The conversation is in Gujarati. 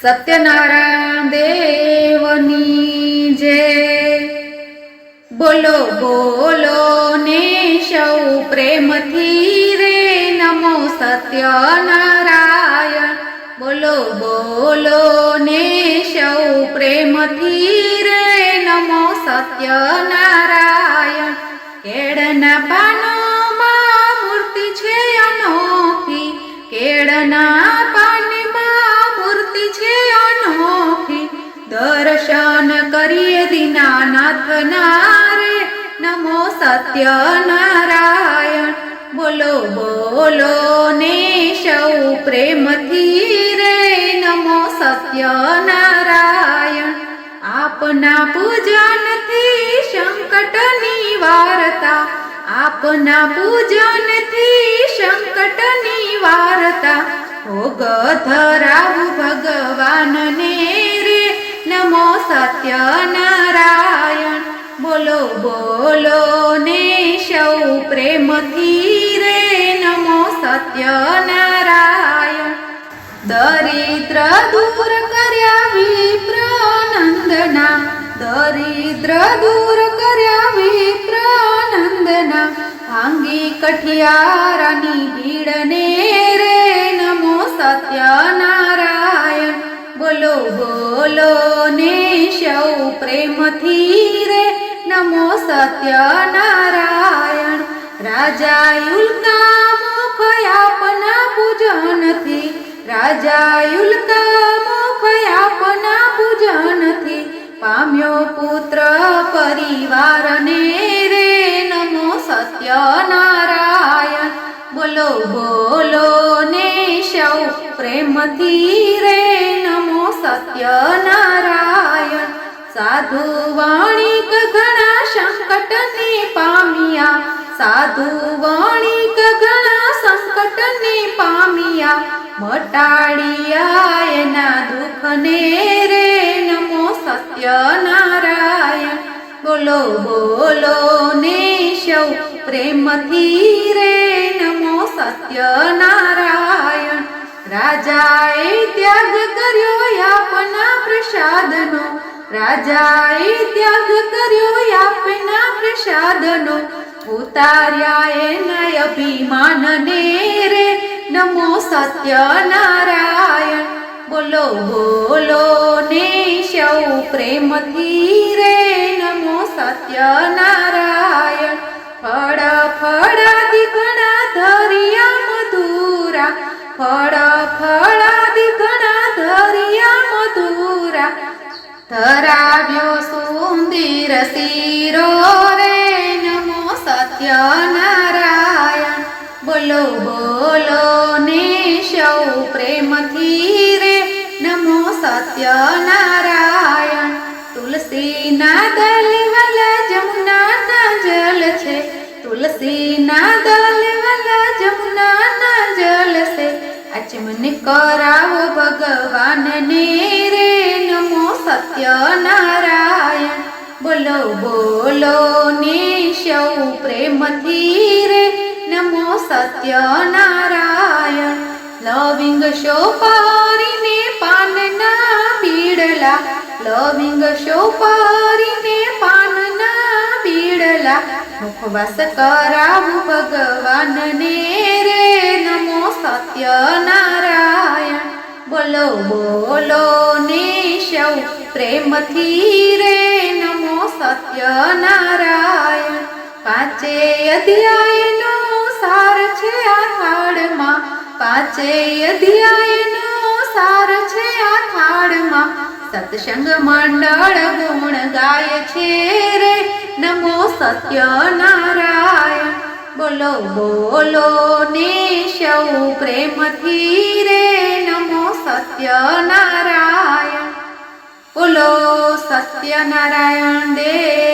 સત્યનારાયણ દેવની જય। બોલો બોલો ને સૌ પ્રેમથી રે નમો સત્યનારાયણ। બોલો બોલો ને સૌ પ્રેમથી રે નમો સત્યનારાયણ। કેળના પાનોમાં મૂર્તિ છે અનોખી, કેળના પાનમાં મૂર્તિ છે અનોખી। દર્શન કરીએ દીનાનાથના રે નમો સત્યનારાયણ। બોલો બોલો ને સૌ પ્રેમથી રે નમો સત્યનારાયણ। આપના પૂજનથી સંકટ નિવારતા, આપના પૂજનથી સંકટ નિવારતા। ભોગ ધરાવું ભગવાનને રે નમો સત્યનારાયણ। બોલો બોલો ને સૌ પ્રેમથી રે નમો સત્યનારાયણ। દરિદ્ર દૂર કર્યા વિપ્ર નંદના, દરિદ્ર દૂર કર્યા વિપ્ર નંદના। ભાંગી કઠિયારાની ભીડને રે નમો સત્યનારાયણ। બોલો બોલો ને સૌ પ્રેમથી રે નમો સત્યનારાયણ। રાજા યુલકા મુખ આપના પૂજનથી, રાજા યુલકા મુખ આપના પૂજનથી। પામ્યો પુત્ર પરિવારને રે નમો સત્યનારાયણ। બોલો બોલો ને સૌ પ્રેમથી રે નમો સત્યનારાયણ। સાધુ વણિક ઘણા સંકટને પામ્યા, સાધુ વણિક ઘણા સંકટને પામ્યા। મટાડિયા એના દુઃખને રે નમો સત્યનારાયણ। બોલો બોલો ને સૌ પ્રેમથી રે નમો સત્યનારાયણ। રાજાએ ત્યાગ કર્યો આપના પ્રસાદનો, રાજાએ ત્યાગ કર્યો આપના પ્રસાદનો। ઉતાર્યા એના અભિમાનને રે નમો સત્યનારાયણ। બોલો બોલો ને સૌ પ્રેમથી રે નમો સત્યનારાયણ। ફળ ફળાદિ ઘણા ધરિયા મધુરા, ફળ ફળાદિ ઘણા ધરિયા મધુરા। ધરાવ્યો સુંદર શીરો રે નમો સત્યનારાયણ। બોલો બોલો ને સૌ પ્રેમથી રે નમો સત્યનારાયણ। તુલસીના દલવાલા જમુનાના જલ છે, તુલસીના દલવાલા જમુનાના જલ છે। આચમન કરાવો ભગવાનને રે નમો સત્યનારાયણ। બોલો બોલો ને સૌ પ્રેમથી રે નમો સત્યનારાયણ। લવિંગ સોપારીને પાનના બીડલા, લવિંગ સોપારીને પાનના બીડલા। મુખવાસ કરાવું ભગવાનને રે નમો સત્યનારાયણ। બોલો બોલો ને સૌ પ્રેમથી રે નમો સત્યનારાયણ। પાંચે અધ્યાયનો સાર છે આ થાળમાં, પાંચે અધ્યાયનો સાર છે આ થાળમાં। સત્સંગ મંડળ ગુણ ગાય છે રે નમો સત્યનારાયણ। બોલો બોલો ને સૌ પ્રેમથી રે નમો સત્યનારાયણ। બોલો સત્યનારાયણ દેવ।